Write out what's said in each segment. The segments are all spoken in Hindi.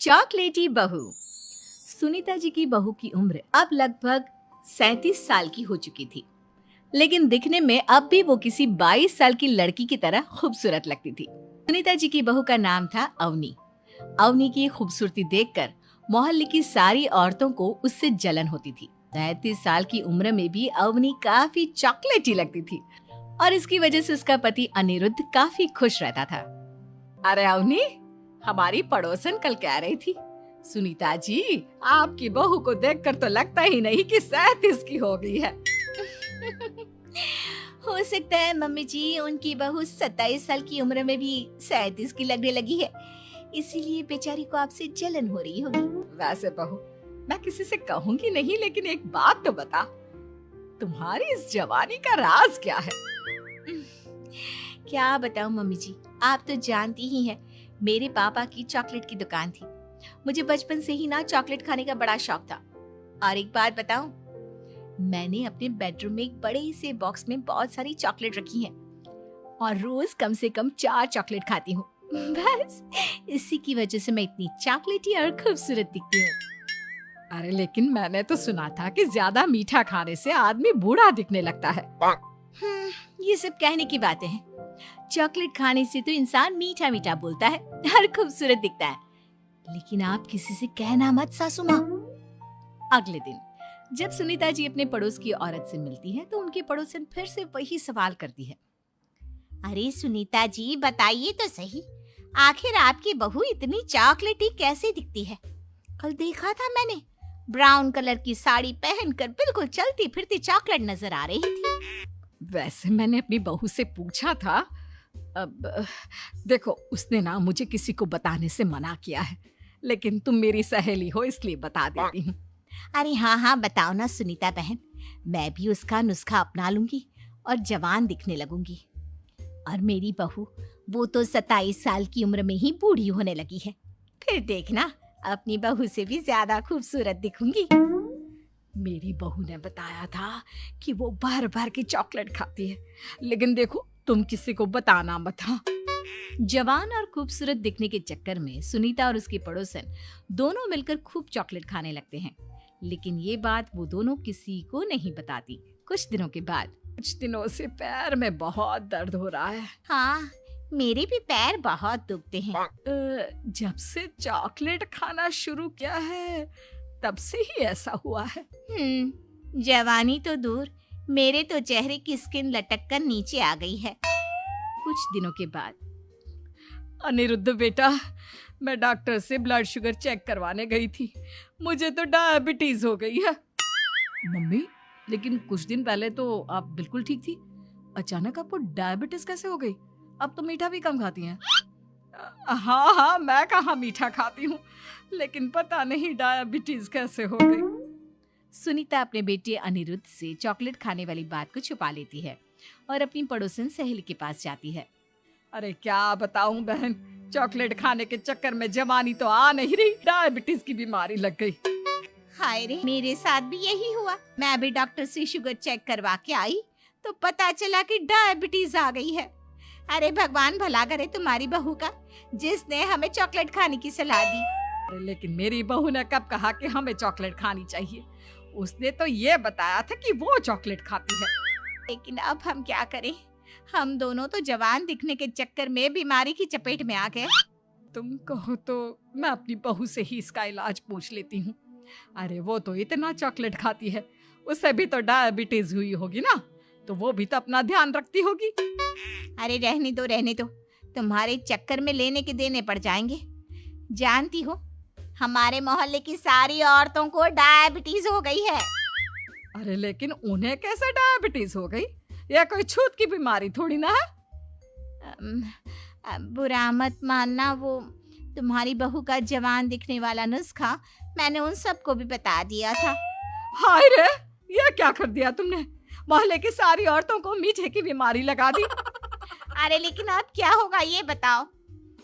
चॉकलेटी बहू। सुनीता जी की बहू की उम्र अब लगभग 37 साल की हो चुकी थी, लेकिन दिखने में अब भी वो किसी 22 साल की लड़की की तरह खूबसूरत लगती थी। सुनीता जी की बहू का नाम था अवनी। अवनी की खूबसूरती देखकर मोहल्ले की सारी औरतों को उससे जलन होती थी। 37 साल की उम्र में भी अवनी काफी चॉकलेटी लगती थी और इसकी वजह से उसका पति अनिरुद्ध काफी खुश रहता था। अरे अवनी, हमारी पड़ोसन कल कह रही थी, सुनीता जी आपकी बहू को देखकर तो लगता ही नहीं कि 37 की हो गई है। हो सकता है मम्मी जी उनकी बहू 27 साल की उम्र में भी 37 की लगने लगी है, इसीलिए बेचारी को आपसे जलन हो रही होगी। वैसे बहू, मैं किसी से कहूंगी नहीं, लेकिन एक बात तो बता, तुम्हारी इस जवानी का राज क्या है? क्या बताऊं मम्मी जी, आप तो जानती ही हैं, मेरे पापा की चॉकलेट की दुकान थी। मुझे बचपन से ही ना चॉकलेट खाने का बड़ा शौक था। और एक बात बताऊं, मैंने अपने बेडरूम में एक बड़े से बॉक्स में बहुत सारी चॉकलेट रखी हैं और रोज कम से कम 4 चॉकलेट खाती हूँ। बस इसी की वजह से मैं इतनी चॉकलेटी और खूबसूरत दिखती हूँ। अरे लेकिन मैंने तो सुना था कि ज्यादा मीठा खाने से आदमी बूढ़ा दिखने लगता है। ये सब कहने की बातें हैं। चॉकलेट खाने से तो इंसान मीठा मीठा बोलता है और खूबसूरत दिखता है, लेकिन आप किसी से कहना मत सासू माँ। अगले दिन जब सुनीता जी अपने पड़ोस की औरत से मिलती है तो उनकी पड़ोसन फिर से वही सवाल करती है। अरे सुनीता जी बताइए तो सही, आखिर आपकी बहू इतनी चॉकलेटी कैसे दिखती है? कल देखा था मैंने, ब्राउन कलर की साड़ी पहनकर बिल्कुल चलती फिरती चॉकलेट नजर आ रही थी। वैसे मैंने अपनी बहू से पूछा था। अब देखो, उसने ना मुझे किसी को बताने से मना किया है, लेकिन तुम मेरी सहेली हो इसलिए बता देती हूँ। अरे हाँ हाँ बताओ ना सुनीता बहन, मैं भी उसका नुस्खा अपना लूंगी और जवान दिखने लगूंगी। और मेरी बहू, वो तो 27 साल की उम्र में ही बूढ़ी होने लगी है, फिर देखना अपनी बहू से भी ज्यादा खूबसूरत दिखूंगी। मेरी बहू ने बताया था कि वो भर भर के चॉकलेट खाती है, लेकिन देखो तुम किसी को बताना मत। हाँ। जवान और खूबसूरत दिखने के चक्कर में सुनीता और उसकी पड़ोसन दोनों मिलकर खूब चॉकलेट खाने लगते हैं, लेकिन ये बात वो दोनों किसी को नहीं बताती। कुछ दिनों के बाद, कुछ दिनों से पैर में बहुत दर्द हो रहा है। हाँ, मेरे भी पैर बहुत दुखते हैं। जब से चॉकलेट खाना शुरू किया है तब से ही ऐसा हुआ है। जवानी तो दूर, मेरे तो चेहरे की स्किन लटक कर नीचे आ गई है। कुछ दिनों के बाद, अनिरुद्ध बेटा, मैं डॉक्टर से ब्लड शुगर चेक करवाने गई थी, मुझे तो डायबिटीज हो गई है। मम्मी, लेकिन कुछ दिन पहले तो आप बिल्कुल ठीक थी, अचानक आपको डायबिटीज कैसे हो गई? अब तो मीठा भी कम खाती हैं। हाँ हाँ, मैं कहाँ मीठा खाती हूँ, लेकिन पता नहीं डायबिटीज कैसे हो गई। सुनीता अपने बेटे अनिरुद्ध से चॉकलेट खाने वाली बात को छुपा लेती है और अपनी पड़ोसन सहेली के पास जाती है। अरे क्या बताऊं बहन, चॉकलेट खाने के चक्कर में जवानी तो आ नहीं रही, डायबिटीज की बीमारी लग गई। हाय रे, मेरे साथ भी यही हुआ। मैं भी डॉक्टर से शुगर चेक करवा के आई तो पता चला कि डायबिटीज आ गई है। अरे भगवान भला करे तुम्हारी बहू का, जिसने हमें चॉकलेट खाने की सलाह दी। लेकिन मेरी बहू ने कब कहा कि हमें चॉकलेट खानी चाहिए? उसने तो ये बताया था कि वो चॉकलेट खाती है। लेकिन अब हम क्या करें, हम दोनों तो जवान दिखने के चक्कर में बीमारी की चपेट में आ गए। तुम कहो तो मैं अपनी बहू से ही इसका इलाज पूछ लेती हूँ। अरे वो तो इतना चॉकलेट खाती है, उसे भी तो डायबिटीज हुई होगी ना, तो वो भी तो अपना ध्यान रखती होगी। अरे रहने दो रहने दो, तुम्हारे चक्कर में लेने के देने पड़ जाएंगे। जानती हो, हमारे मोहल्ले की सारी औरतों को डायबिटीज हो गई है। अरे लेकिन उन्हें कैसे डायबिटीज हो गई? यह कोई छूत की बीमारी थोड़ी ना है। बुरा मत मानना, वो तुम्हारी बहू का जवान दिखने वाला नुस्खा मैंने उन सबको भी बता दिया था। हाय रे, ये क्या कर दिया तुमने? मोहल्ले की सारी औरतों को मीठे की बीमारी लगा दी। अरे लेकिन अब क्या होगा ये बताओ।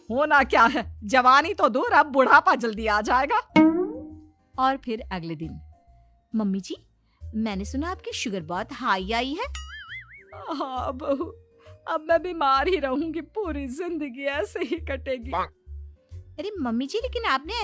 होना क्या है, जवानी तो दूर, अब बुढ़ापा जल्दी आ जाएगा। और फिर अगले दिन, मम्मी जी, मैंने सुना आपकी शुगर बहुत हाई आई है। हाँ बहू, अब मैं बीमार ही रहूंगी, पूरी जिंदगी ऐसे ही कटेगी। अरे मम्मी जी, लेकिन आपने